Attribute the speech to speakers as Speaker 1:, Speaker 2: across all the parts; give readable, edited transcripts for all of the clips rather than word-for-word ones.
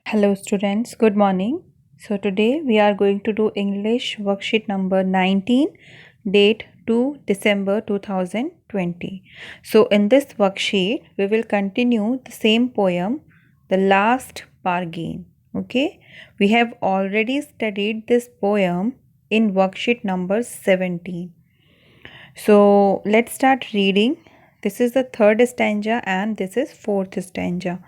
Speaker 1: Hello students, good morning. So today we are going to do English worksheet number 19, date 2 December 2020. So in this worksheet we will continue the same poem, The Last Bargain. Okay, we have already studied this poem in worksheet number 17. So let's start reading. This is the third stanza and this is fourth stanza.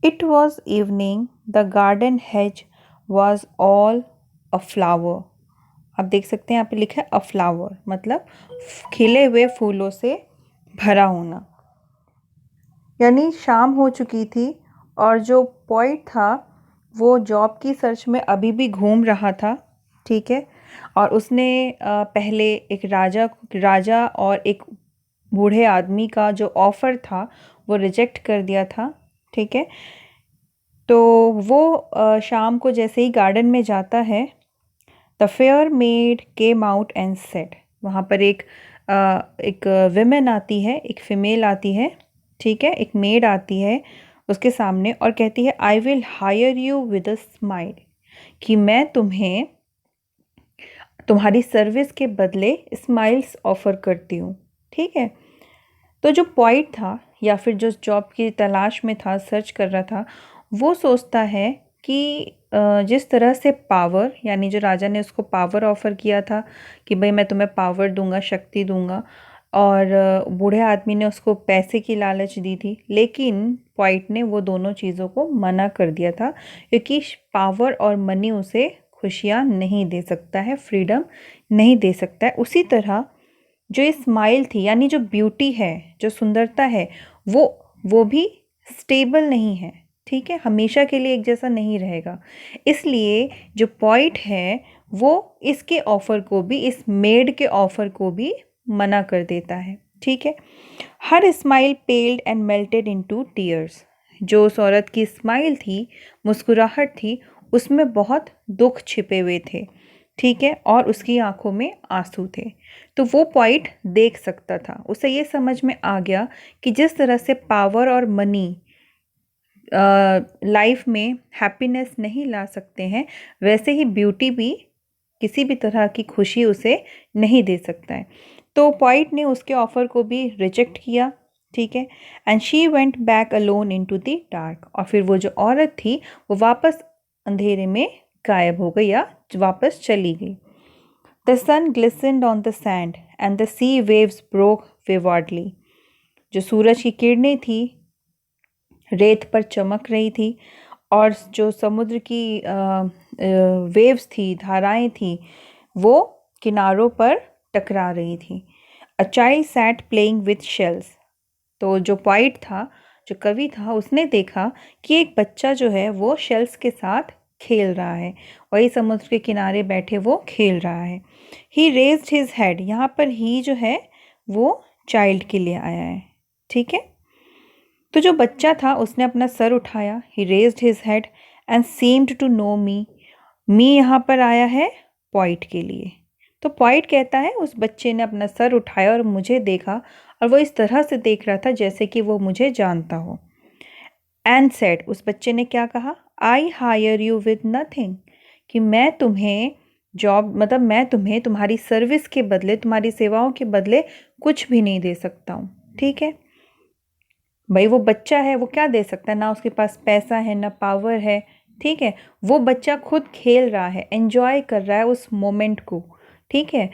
Speaker 1: It was evening, the garden hedge was all a flower. आप देख सकते हैं यहाँ पे लिखा है अ flower, मतलब खिले हुए फूलों से भरा होना। यानी शाम हो चुकी थी और जो पॉइट था वो जॉब की सर्च में अभी भी घूम रहा था, ठीक है। और उसने पहले एक राजा और एक बूढ़े आदमी का जो ऑफ़र था वो रिजेक्ट कर दिया था, ठीक है। तो वो शाम को जैसे ही गार्डन में जाता है, the fair made came out and said, वहाँ पर एक विमेन आती है, एक फ़ीमेल आती है, ठीक है, एक मेड आती है उसके सामने और कहती है I will hire you with a smile, कि मैं तुम्हें तुम्हारी सर्विस के बदले स्माइल्स ऑफ़र करती हूँ, ठीक है। तो जो पॉइंट था या फिर जो जॉब की तलाश में था, सर्च कर रहा था, वो सोचता है कि जिस तरह से पावर, यानी जो राजा ने उसको पावर ऑफ़र किया था कि भाई मैं तुम्हें पावर दूंगा, शक्ति दूंगा, और बूढ़े आदमी ने उसको पैसे की लालच दी थी, लेकिन पॉइंट ने वो दोनों चीज़ों को मना कर दिया था क्योंकि पावर और मनी उसे खुशियाँ नहीं दे सकता है, फ्रीडम नहीं दे सकता है। उसी तरह जो ये स्माइल थी, यानी जो ब्यूटी है, जो सुंदरता है, वो भी स्टेबल नहीं है, ठीक है, हमेशा के लिए एक जैसा नहीं रहेगा। इसलिए जो पॉइंट है वो इसके ऑफ़र को भी, इस मेड के ऑफ़र को भी मना कर देता है, ठीक है। Her smile पेल्ड and melted into tears, जो उस औरत की स्माइल थी, मुस्कुराहट थी, उसमें बहुत दुख छिपे हुए थे, ठीक है, और उसकी आंखों में आंसू थे। तो वो पॉइंट देख सकता था, उसे ये समझ में आ गया कि जिस तरह से पावर और मनी लाइफ में हैप्पीनेस नहीं ला सकते हैं, वैसे ही ब्यूटी भी किसी भी तरह की खुशी उसे नहीं दे सकता है। तो पॉइंट ने उसके ऑफ़र को भी रिजेक्ट किया, ठीक है। And she went back alone into the dark, और फिर वो जो औरत थी वो वापस अंधेरे में गायब हो गई या वापस चली गई। The sun glistened on the sand and the sea waves broke विवार्डली, जो सूरज की किरणें थी रेत पर चमक रही थी और जो समुद्र की वेव्स थी, धाराएं थी, वो किनारों पर टकरा रही थी। A child sat playing with shells, तो जो पोइट था, जो कवि था, उसने देखा कि एक बच्चा जो है वो शेल्स के साथ खेल रहा है, वही समुद्र के किनारे बैठे वो खेल रहा है। ही रेज्ड हिज हेड, यहाँ पर ही जो है वो चाइल्ड के लिए आया है, ठीक है। तो जो बच्चा था उसने अपना सर उठाया, he raised his head and seemed to know me, me यहाँ पर आया है पॉइंट के लिए। तो पॉइंट कहता है उस बच्चे ने अपना सर उठाया और मुझे देखा, और वो इस तरह से देख रहा था जैसे कि वो मुझे जानता हो। एंड सेड, उस बच्चे ने क्या कहा, I hire you with nothing, कि मैं तुम्हें जॉब, मतलब मैं तुम्हें तुम्हारी सर्विस के बदले, तुम्हारी सेवाओं के बदले कुछ भी नहीं दे सकता हूँ, ठीक है। भाई वो बच्चा है, वो क्या दे सकता है, ना उसके पास पैसा है ना पावर है, ठीक है। वो बच्चा खुद खेल रहा है, एंजॉय कर रहा है उस मोमेंट को, ठीक है,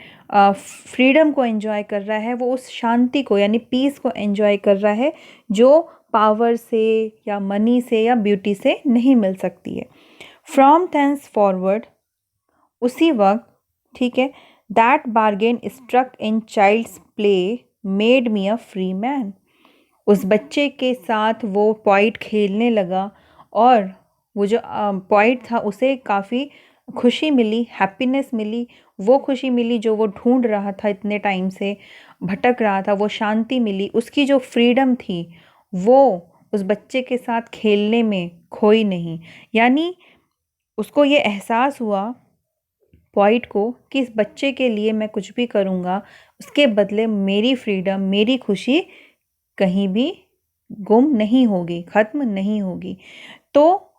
Speaker 1: फ्रीडम को एंजॉय कर रहा है, वो उस शांति को यानी पीस को एंजॉय कर रहा है जो पावर से या मनी से या ब्यूटी से नहीं मिल सकती है। फ्रॉम थेंस फॉरवर्ड, उसी वक्त, ठीक है, that bargain struck in child's play made me a free man, उस बच्चे के साथ वो पॉइंट खेलने लगा और वो जो पॉइंट था उसे काफ़ी खुशी मिली, हैप्पीनेस मिली, वो खुशी मिली जो वो ढूंढ रहा था, इतने टाइम से भटक रहा था, वो शांति मिली, उसकी जो फ्रीडम थी वो उस बच्चे के साथ खेलने में खोई नहीं। यानी उसको ये एहसास हुआ पॉइंट को कि इस बच्चे के लिए मैं कुछ भी करूँगा, उसके बदले मेरी फ्रीडम, मेरी खुशी कहीं भी गुम नहीं होगी, ख़त्म नहीं होगी। तो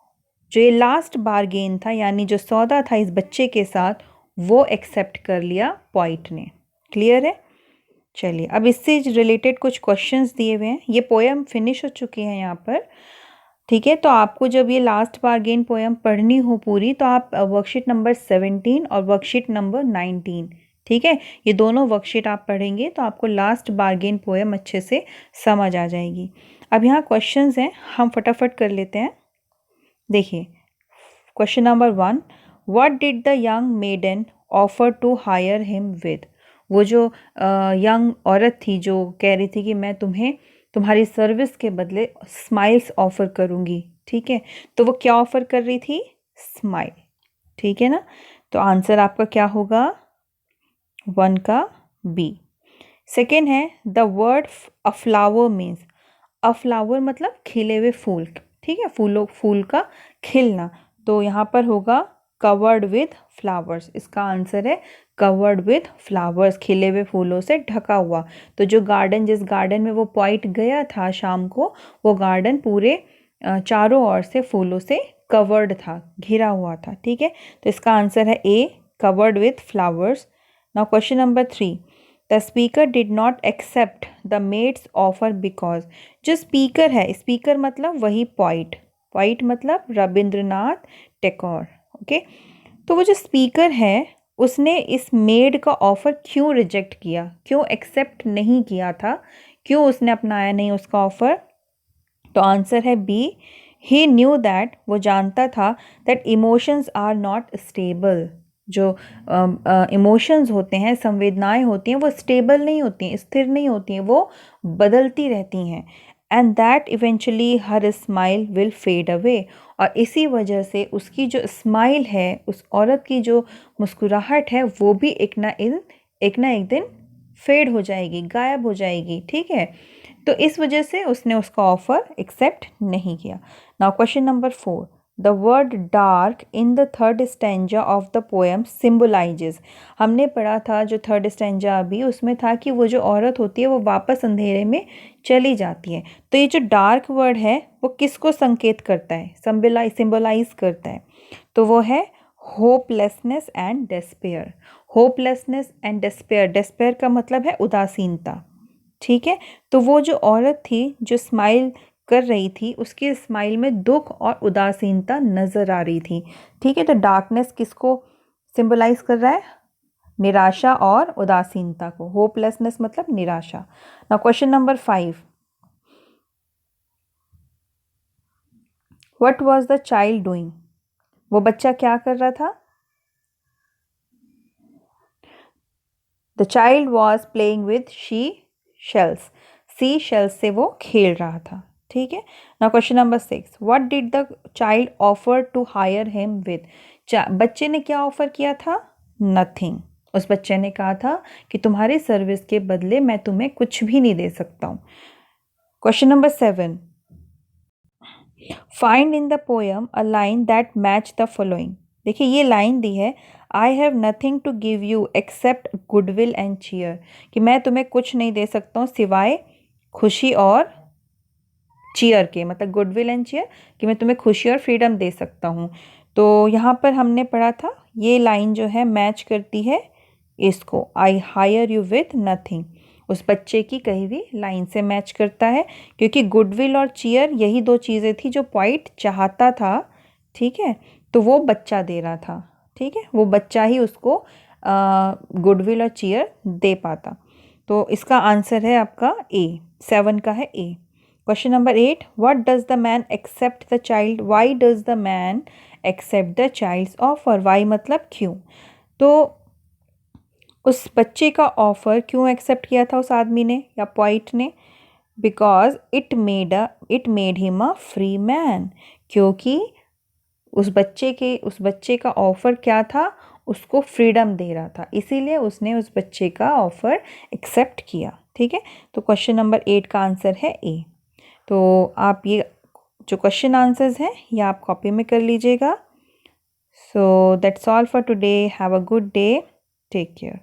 Speaker 1: जो ये लास्ट बारगेन था, यानी जो सौदा था इस बच्चे के साथ, वो एक्सेप्ट कर लिया पॉइंट ने। क्लियर है? चलिए, अब इससे रिलेटेड कुछ क्वेश्चंस दिए हुए हैं। ये पोएम फिनिश हो चुकी है यहाँ पर, ठीक है। तो आपको जब ये लास्ट बारगेन पोएम पढ़नी हो पूरी, तो आप वर्कशीट नंबर 17 और वर्कशीट नंबर 19, ठीक है, ये दोनों वर्कशीट आप पढ़ेंगे तो आपको लास्ट बारगेन पोएम अच्छे से समझ आ जाएगी। अब यहाँ क्वेश्चंस हैं, हम फटाफट कर लेते हैं। देखिए, question number 1, what did the young maiden offer to hire him with. वो जो यंग औरत थी जो कह रही थी कि मैं तुम्हें तुम्हारी सर्विस के बदले स्माइल्स ऑफर करूंगी, ठीक है, तो वो क्या ऑफर कर रही थी? स्माइल, ठीक है ना। तो आंसर आपका क्या होगा? 1 का बी। सेकेंड है, the word a flower means. A flower मतलब खिले हुए फूल, ठीक है, फूल का खिलना। तो यहाँ पर होगा कवर्ड विथ फ्लावर्स। इसका आंसर है कवर्ड विथ फ्लावर्स, खिले हुए फूलों से ढका हुआ। तो जो गार्डन, जिस गार्डन में वो पॉइंट गया था शाम को, वो गार्डन पूरे चारों ओर से फूलों से कवर्ड था, घिरा हुआ था, ठीक है। तो इसका आंसर है A, covered with flowers. Now question number 3, the speaker did not accept the maid's offer because. जो स्पीकर है, स्पीकर मतलब वही पॉइंट, पॉइंट मतलब रविंद्रनाथ टैगोर, ओके। तो वो जो स्पीकर है उसने इस मेड का ऑफर क्यों रिजेक्ट किया, क्यों एक्सेप्ट नहीं किया था, क्यों उसने अपनाया नहीं उसका ऑफर? तो आंसर है बी, ही न्यू दैट, वो जानता था, that emotions are not stable. जो इमोशंस होते हैं, संवेदनाएं होती हैं, वो स्टेबल नहीं होती हैं, स्थिर नहीं होती हैं, वो बदलती रहती हैं। And that eventually her smile will fade away, और इसी वजह से उसकी जो स्माइल है, उस औरत की जो मुस्कुराहट है, वो भी एक ना एक दिन फेड हो जाएगी, गायब हो जाएगी, ठीक है। तो इस वजह से उसने उसका ऑफर एक्सेप्ट नहीं किया। Now question number 4, the word dark in the third stanza of the poem symbolises. हमने पढ़ा था जो थर्ड स्टैंजा अभी, उसमें था कि वो जो औरत होती है वो वापस अंधेरे में चली जाती है। तो ये जो डार्क वर्ड है वो किसको संकेत करता है, सिम्बलाइज करता है? तो वो है hopelessness and despair. Hopelessness and despair, despair का मतलब है उदासीनता, ठीक है। तो वो जो औरत थी जो स्माइल कर रही थी, उसकी स्माइल में दुख और उदासीनता नजर आ रही थी, ठीक है। तो डार्कनेस किसको सिंबलाइज कर रहा है? निराशा और उदासीनता को। होपलेसनेस मतलब निराशा। Now question number 5, what was the child doing. वो बच्चा क्या कर रहा था? The child was playing with sea shells. Sea shells से वो खेल रहा था, ठीक है। Now question number 6, what did the child offer to hire him with. बच्चे ने क्या ऑफर किया था? नथिंग। उस बच्चे ने कहा था कि तुम्हारी सर्विस के बदले मैं तुम्हें कुछ भी नहीं दे सकता हूँ। Question number 7, find in the poem a line that match the following. देखिए, ये लाइन दी है, I have nothing to give you except goodwill and cheer, कि मैं तुम्हें कुछ नहीं दे सकता हूँ सिवाय खुशी और चीयर के, मतलब गुडविल एंड चीयर, कि मैं तुम्हें खुशी और फ्रीडम दे सकता हूँ। तो यहाँ पर हमने पढ़ा था, ये लाइन जो है मैच करती है इसको, I hire you with nothing, उस बच्चे की कही हुई लाइन से मैच करता है, क्योंकि गुडविल और चीयर यही दो चीज़ें थी जो पॉइंट चाहता था, ठीक है। तो वो बच्चा दे रहा था, ठीक है, वो बच्चा ही उसको गुडविल और चीयर दे पाता। तो इसका आंसर है आपका ए, 7 का है A. Question number 8, what does the man accept the child, why does the man accept the child's offer. Why मतलब क्यों। तो उस बच्चे का ऑफर क्यों एक्सेप्ट किया था उस आदमी ने या पॉइंट ने? Because it made him a free man, क्योंकि उस बच्चे का ऑफर क्या था? उसको फ्रीडम दे रहा था, इसीलिए उसने उस बच्चे का ऑफर एक्सेप्ट किया, ठीक है। तो क्वेश्चन नंबर 8 का आंसर है ए। तो आप ये जो क्वेश्चन आंसर्स हैं ये आप कॉपी में कर लीजिएगा। So that's all for today, have a good day, take care.